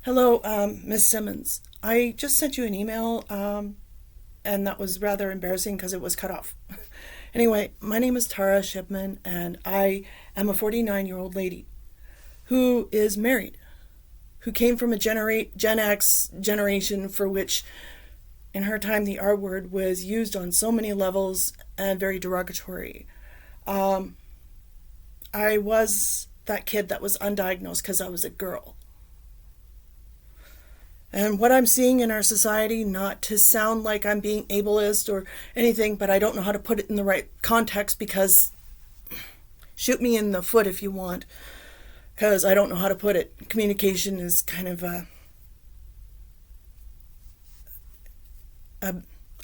Hello, Miss Simmons. I just sent you an email, and that was rather embarrassing because it was cut off. Anyway, my name is Tarra Shipman, and I am a 49-year-old lady who is married, who came from a Gen X generation for which, in her time, the R word was used on so many levels and very derogatory. Um, I was that kid that was undiagnosed because I was a girl. And what I'm seeing in our society, not to sound like I'm being ableist or anything, but I don't know how to put it in the right context because shoot me in the foot if you want, because I don't know how to put it. Communication is kind of a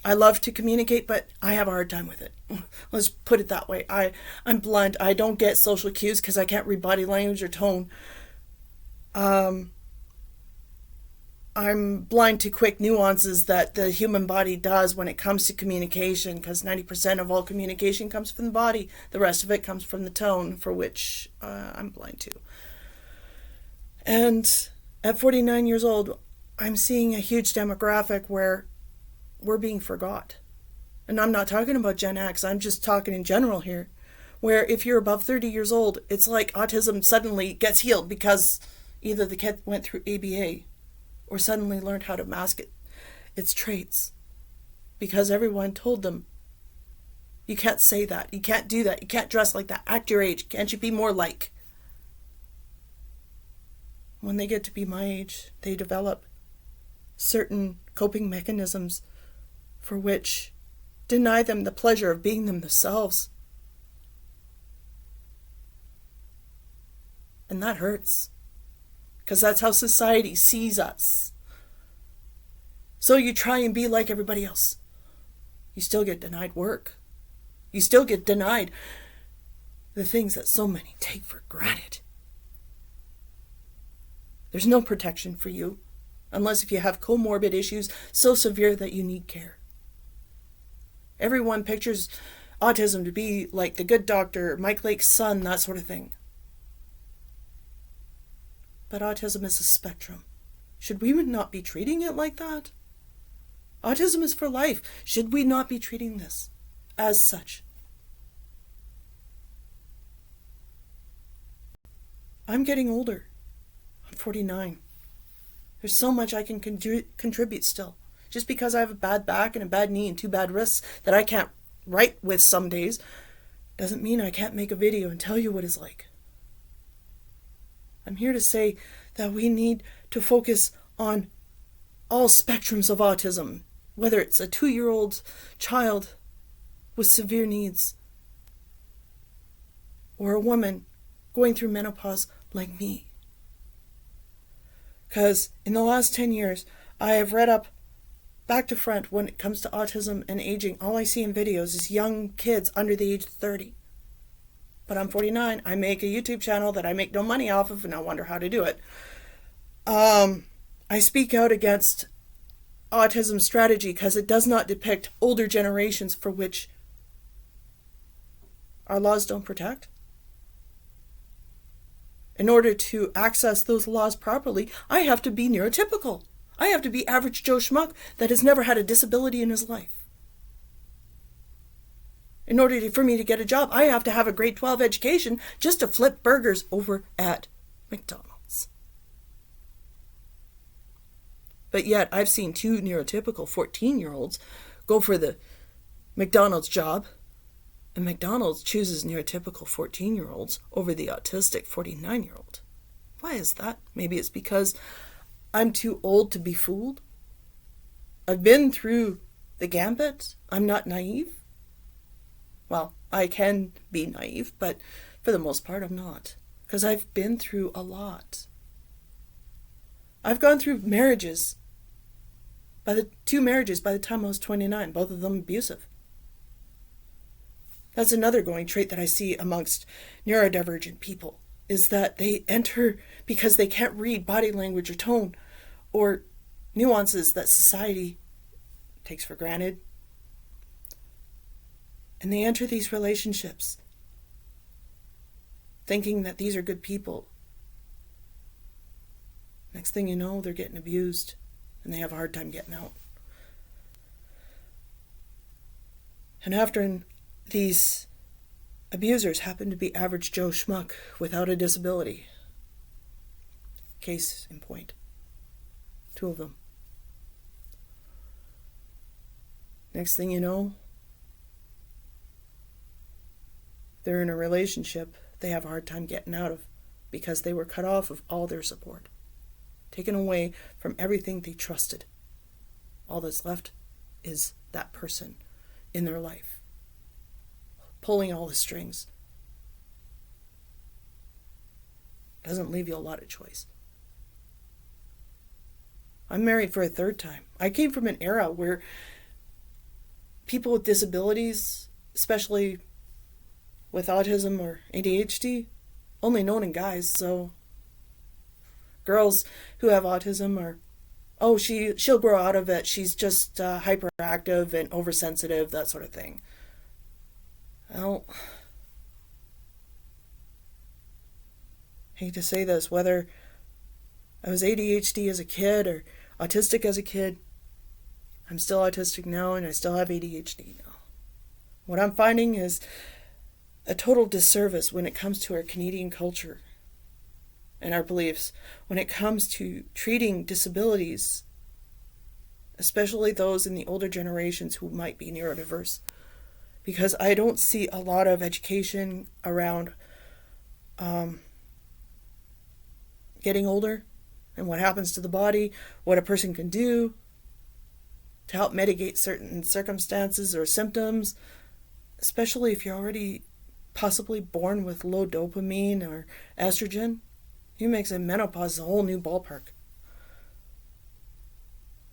I love to communicate, but I have a hard time with it. Let's put it that way. I'm blunt. I don't get social cues because I can't read body language or tone. Um, I'm blind to quick nuances that the human body does when it comes to communication, because 90% of all communication comes from the body. The rest of it comes from the tone, for which I'm blind to. And at 49 years old, I'm seeing a huge demographic where we're being forgot. And I'm not talking about Gen X, I'm just talking in general here. Where if you're above 30 years old, it's like autism suddenly gets healed because either the kid went through ABA or suddenly learned how to mask its traits because everyone told them, you can't say that, you can't do that, you can't dress like that, act your age, can't you be more like? When they get to be my age, they develop certain coping mechanisms for which deny them the pleasure of being themselves. And that hurts, because that's how society sees us. So you try and be like everybody else. You still get denied work. You still get denied the things that so many take for granted. There's no protection for you, unless if you have comorbid issues so severe that you need care. Everyone pictures autism to be like the good doctor, Mike Lake's son, that sort of thing. But autism is a spectrum. Should we not be treating it like that? Autism is for life. Should we not be treating this as such? I'm getting older. I'm 49. There's so much I can contribute still. Just because I have a bad back and a bad knee and two bad wrists that I can't write with some days doesn't mean I can't make a video and tell you what it's like. I'm here to say that we need to focus on all spectrums of autism, whether it's a 2-year-old child with severe needs or a woman going through menopause like me. Because in the last 10 years, I have read up back to front when it comes to autism and aging. All I see in videos is young kids under the age of 30. But I'm 49. I make a YouTube channel that I make no money off of, and I wonder how to do it. I speak out against autism strategy because it does not depict older generations for which our laws don't protect. In order to access those laws properly, I have to be neurotypical. I have to be average Joe Schmuck that has never had a disability in his life. In order for me to get a job, I have to have a grade 12 education just to flip burgers over at McDonald's. But yet, I've seen two neurotypical 14-year-olds go for the McDonald's job, and McDonald's chooses neurotypical 14-year-olds over the autistic 49-year-old. Why is that? Maybe it's because I'm too old to be fooled. I've been through the gambit. I'm not naive. Well, I can be naive, but for the most part, I'm not. Because I've been through a lot. I've gone through marriages. Two marriages by the time I was 29, both of them abusive. That's another going trait that I see amongst neurodivergent people, is that they enter because they can't read body language or tone or nuances that society takes for granted. And they enter these relationships thinking that these are good people. Next thing you know, they're getting abused and they have a hard time getting out. And after these abusers happen to be average Joe Schmuck without a disability. Case in point. 2 of them. Next thing you know, they're in a relationship they have a hard time getting out of because they were cut off of all their support. Taken away from everything they trusted. All that's left is that person in their life, pulling all the strings. Doesn't leave you a lot of choice. I'm married for a 3rd time. I came from an era where people with disabilities, especially with autism or ADHD, only known in guys, so girls who have autism are, she'll grow out of it, she's just hyperactive and oversensitive, that sort of thing. Well, hate to say this, whether I was ADHD as a kid or autistic as a kid, I'm still autistic now and I still have ADHD now. What I'm finding is a total disservice when it comes to our Canadian culture and our beliefs, when it comes to treating disabilities, especially those in the older generations who might be neurodiverse. Because I don't see a lot of education around getting older and what happens to the body, what a person can do to help mitigate certain circumstances or symptoms, especially if you're already possibly born with low dopamine or estrogen. It makes menopause a whole new ballpark.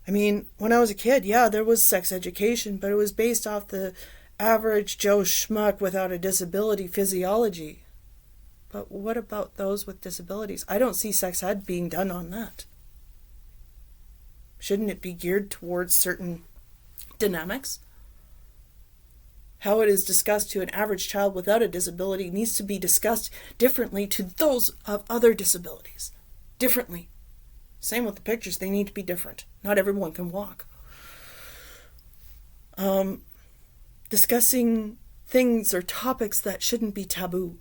I mean, when I was a kid, yeah, there was sex education, but it was based off the average Joe Schmuck without a disability physiology. But what about those with disabilities? I don't see sex ed being done on that. Shouldn't it be geared towards certain dynamics? How it is discussed to an average child without a disability needs to be discussed differently to those of other disabilities. Differently. Same with the pictures, they need to be different. Not everyone can walk. Discussing things or topics that shouldn't be taboo.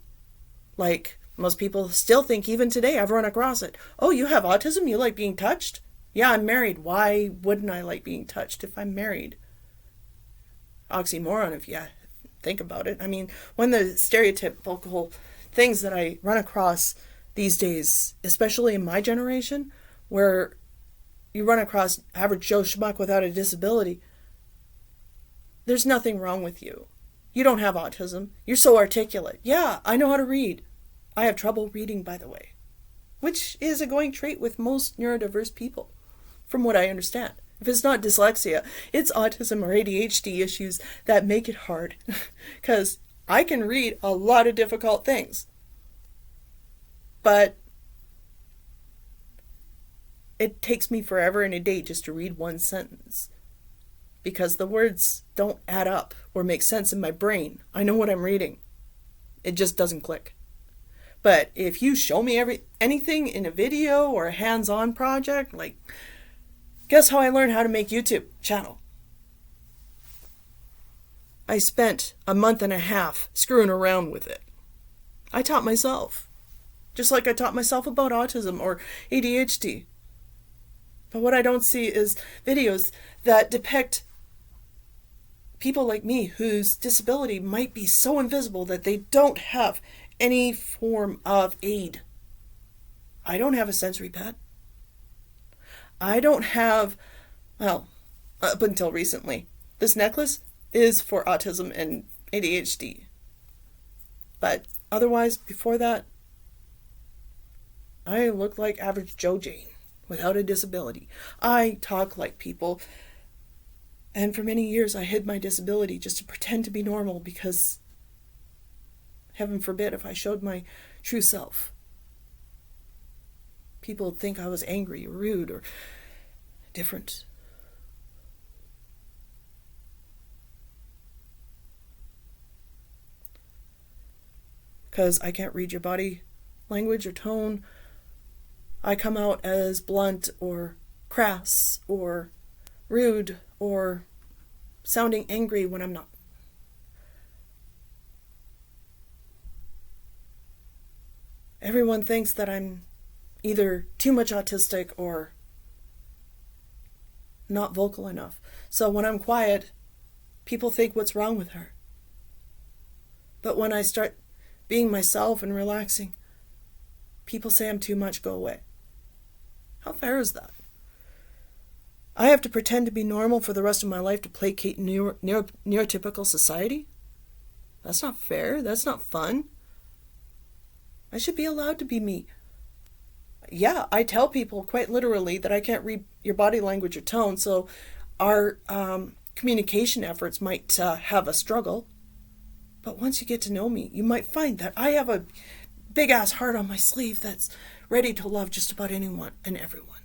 Like, most people still think, even today, I've run across it. Oh, you have autism? You like being touched? Yeah, I'm married. Why wouldn't I like being touched if I'm married? Oxymoron if you think about it. I mean, one of the stereotypical things that I run across these days, especially in my generation, where you run across average Joe Schmuck without a disability, there's nothing wrong with you. You don't have autism. You're so articulate. Yeah, I know how to read. I have trouble reading, by the way, which is a going trait with most neurodiverse people, from what I understand. If it's not dyslexia, it's autism or ADHD issues that make it hard. Because I can read a lot of difficult things. But it takes me forever and a day just to read one sentence. Because the words don't add up or make sense in my brain. I know what I'm reading. It just doesn't click. But if you show me anything in a video or a hands-on project, like, guess how I learned how to make YouTube channel? I spent a month and a half screwing around with it. I taught myself. Just like I taught myself about autism or ADHD. But what I don't see is videos that depict people like me whose disability might be so invisible that they don't have any form of aid. I don't have a sensory pad. I don't have, well, up until recently, this necklace is for autism and ADHD. But otherwise, before that, I look like average Joe Jane without a disability. I talk like people. And for many years, I hid my disability just to pretend to be normal because, heaven forbid, if I showed my true self, people would think I was angry or rude or different. Because I can't read your body language or tone. I come out as blunt or crass or rude or sounding angry when I'm not. Everyone thinks that I'm either too much autistic or not vocal enough. So when I'm quiet, people think what's wrong with her. But when I start being myself and relaxing, people say I'm too much, go away. How fair is that? I have to pretend to be normal for the rest of my life to placate neurotypical society? That's not fair. That's not fun. I should be allowed to be me. Yeah, I tell people quite literally that I can't read your body language or tone, so our communication efforts might have a struggle. But once you get to know me, you might find that I have a big-ass heart on my sleeve that's ready to love just about anyone and everyone.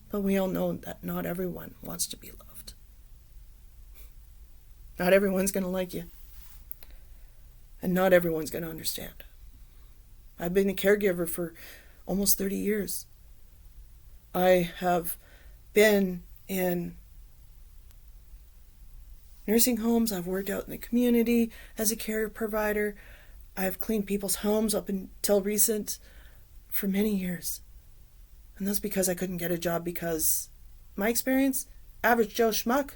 But we all know that not everyone wants to be loved. Not everyone's going to like you. And not everyone's going to understand. I've been a caregiver for almost 30 years. I have been in nursing homes. I've worked out in the community as a care provider. I've cleaned people's homes up until recent for many years. And that's because I couldn't get a job because, my experience, average Joe Schmuck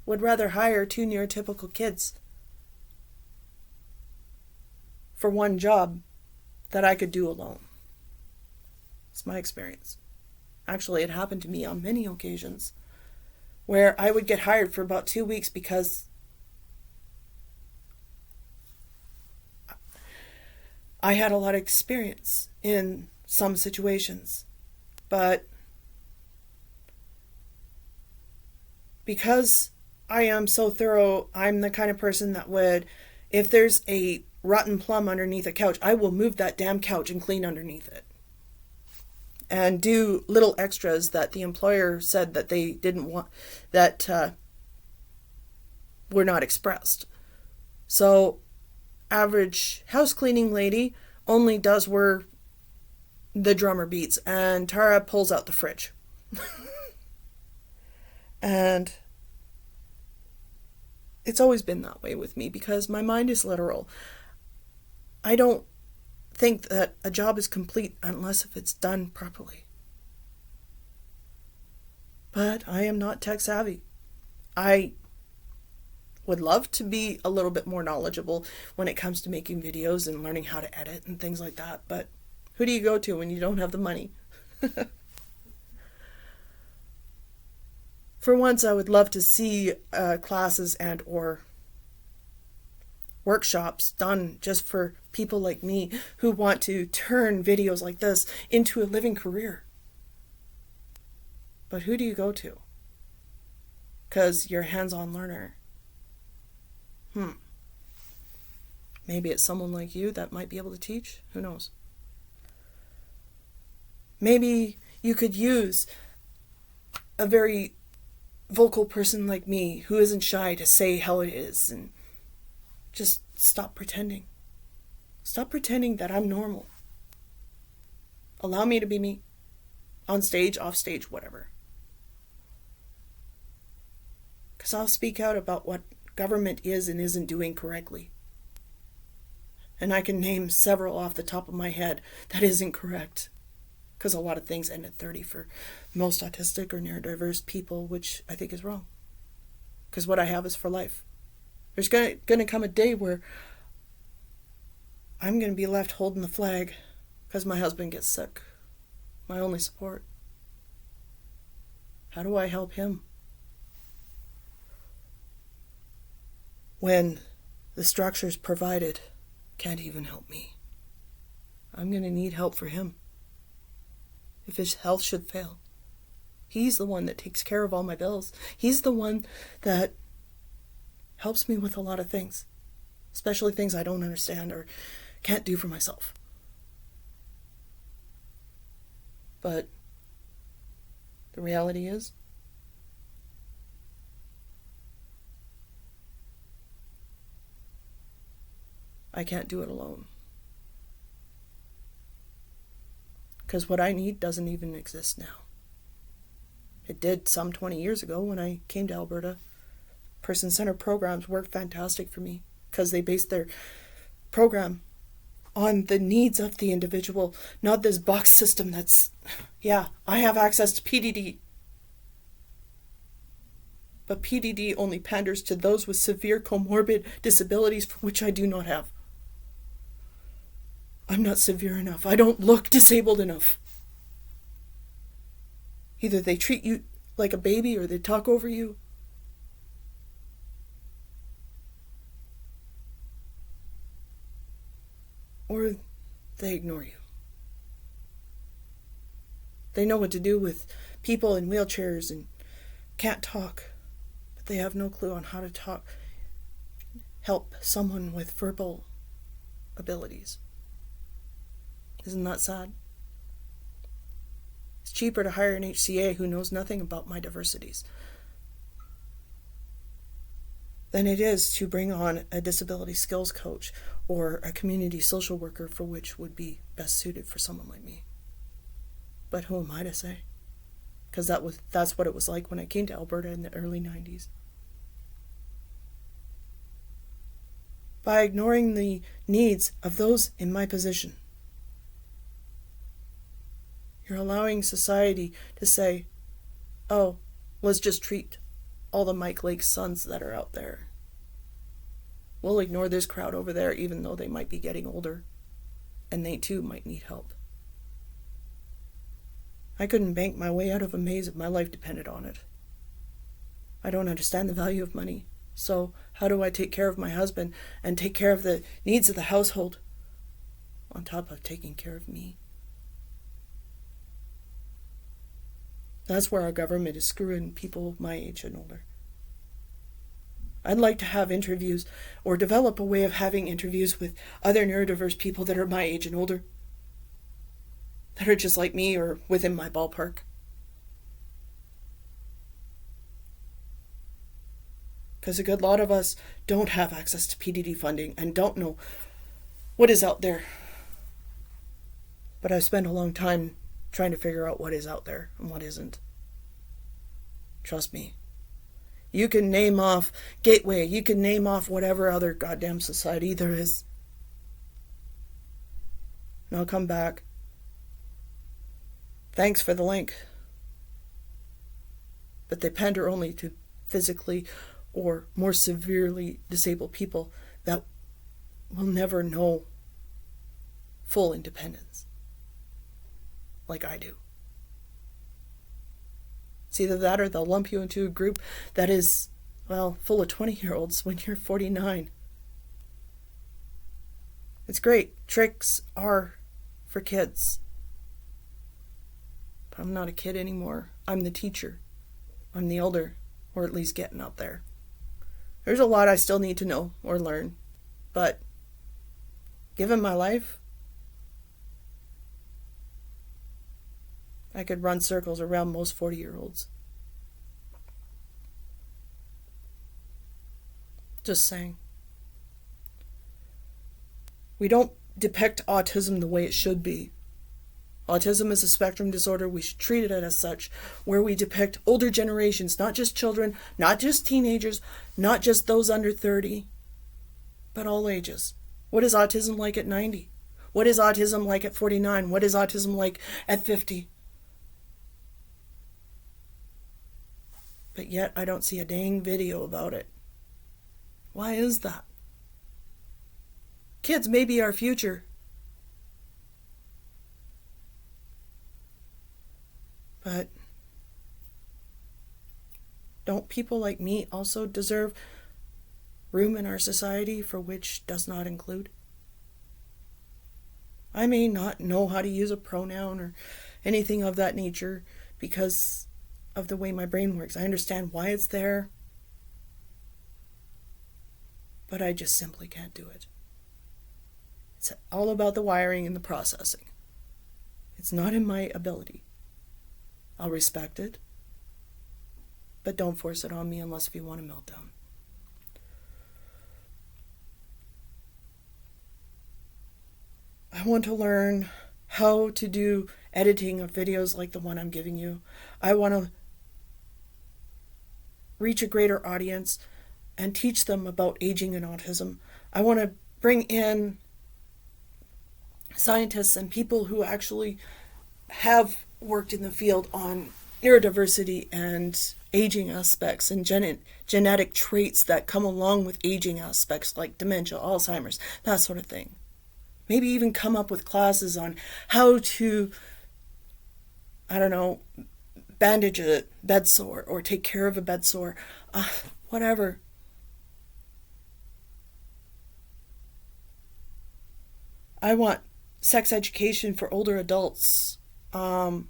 would rather hire 2 neurotypical kids for one job that I could do alone. It's my experience. Actually, it happened to me on many occasions where I would get hired for about 2 weeks because I had a lot of experience in some situations. But because I am so thorough, I'm the kind of person that would, if there's a rotten plum underneath a couch, I will move that damn couch and clean underneath it. And do little extras that the employer said that they didn't want, that were not expressed. So, average house cleaning lady only does where the drummer beats, and Tara pulls out the fridge. And it's always been that way with me because my mind is literal. I don't think that a job is complete unless if it's done properly. But I am not tech savvy. I would love to be a little bit more knowledgeable when it comes to making videos and learning how to edit and things like that, but who do you go to when you don't have the money? For once, I would love to see classes and or workshops done just for people like me who want to turn videos like this into a living career. But who do you go to? Because you're a hands-on learner. Maybe it's someone like you that might be able to teach. Who knows? Maybe you could use a very vocal person like me who isn't shy to say how it is and just stop pretending. Stop pretending that I'm normal. Allow me to be me. On stage, off stage, whatever. Because I'll speak out about what government is and isn't doing correctly. And I can name several off the top of my head that isn't correct. Because a lot of things end at 30 for most autistic or neurodiverse people, which I think is wrong. Because what I have is for life. There's going to come a day where I'm going to be left holding the flag because my husband gets sick. My only support. How do I help him? When the structures provided can't even help me. I'm going to need help for him. If his health should fail. He's the one that takes care of all my bills. He's the one that helps me with a lot of things. Especially things I don't understand or can't do for myself. But the reality is, I can't do it alone. Because what I need doesn't even exist now. It did some 20 years ago when I came to Alberta. Person-centered programs work fantastic for me because they base their program on the needs of the individual, not this box system that's, yeah, I have access to PDD. But PDD only panders to those with severe comorbid disabilities for which I do not have. I'm not severe enough. I don't look disabled enough. Either they treat you like a baby or they talk over you. Or they ignore you. They know what to do with people in wheelchairs and can't talk, but they have no clue on how to help someone with verbal abilities. Isn't that sad? It's cheaper to hire an HCA who knows nothing about my diversities than it is to bring on a disability skills coach or a community social worker for which would be best suited for someone like me. But who am I to say? Because that's what it was like when I came to Alberta in the early 90s. By ignoring the needs of those in my position, you're allowing society to say, oh, let's just treat all the Mike Lake sons that are out there. We'll ignore this crowd over there even though they might be getting older, and they too might need help. I couldn't bank my way out of a maze if my life depended on it. I don't understand the value of money, so how do I take care of my husband and take care of the needs of the household on top of taking care of me? That's where our government is screwing people my age and older. I'd like to have interviews or develop a way of having interviews with other neurodiverse people that are my age and older, that are just like me or within my ballpark. Because a good lot of us don't have access to PDD funding and don't know what is out there. But I've spent a long time trying to figure out what is out there and what isn't. Trust me. You can name off Gateway, you can name off whatever other goddamn society there is. And I'll come back. Thanks for the link. But they pander only to physically or more severely disabled people that will never know full independence like I do. It's either that or they'll lump you into a group that is, well, full of 20-year-olds when you're 49. It's great. Tricks are for kids. But I'm not a kid anymore. I'm the teacher. I'm the elder, or at least getting up there. There's a lot I still need to know or learn, but given my life, I could run circles around most 40-year-olds. Just saying. We don't depict autism the way it should be. Autism is a spectrum disorder. We should treat it as such, where we depict older generations, not just children, not just teenagers, not just those under 30, but all ages. What is autism like at 90? What is autism like at 49? What is autism like at 50? But yet I don't see a dang video about it. Why is that? Kids may be our future. But don't people like me also deserve room in our society for which does not include? I may not know how to use a pronoun or anything of that nature because of the way my brain works. I understand why it's there, but I just simply can't do it. It's all about the wiring and the processing. It's not in my ability. I'll respect it, but don't force it on me unless if you want a meltdown. I want to learn how to do editing of videos like the one I'm giving you. I want to reach a greater audience and teach them about aging and autism. I want to bring in scientists and people who actually have worked in the field on neurodiversity and aging aspects and genetic traits that come along with aging aspects like dementia, Alzheimer's, that sort of thing. Maybe even come up with classes on how to, bandage a bed sore or take care of a bed sore, whatever. I want sex education for older adults. I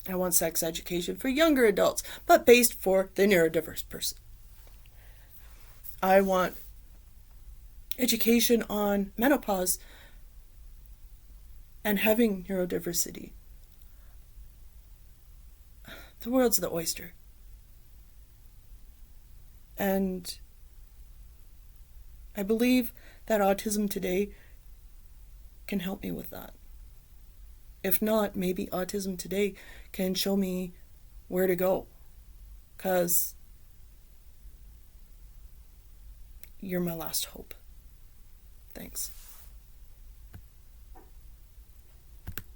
want sex education for younger adults, but based for the neurodiverse person. I want education on menopause and having neurodiversity. The world's the oyster. And I believe that autism today can help me with that. If not, maybe autism today can show me where to go. 'Cause you're my last hope. Thanks.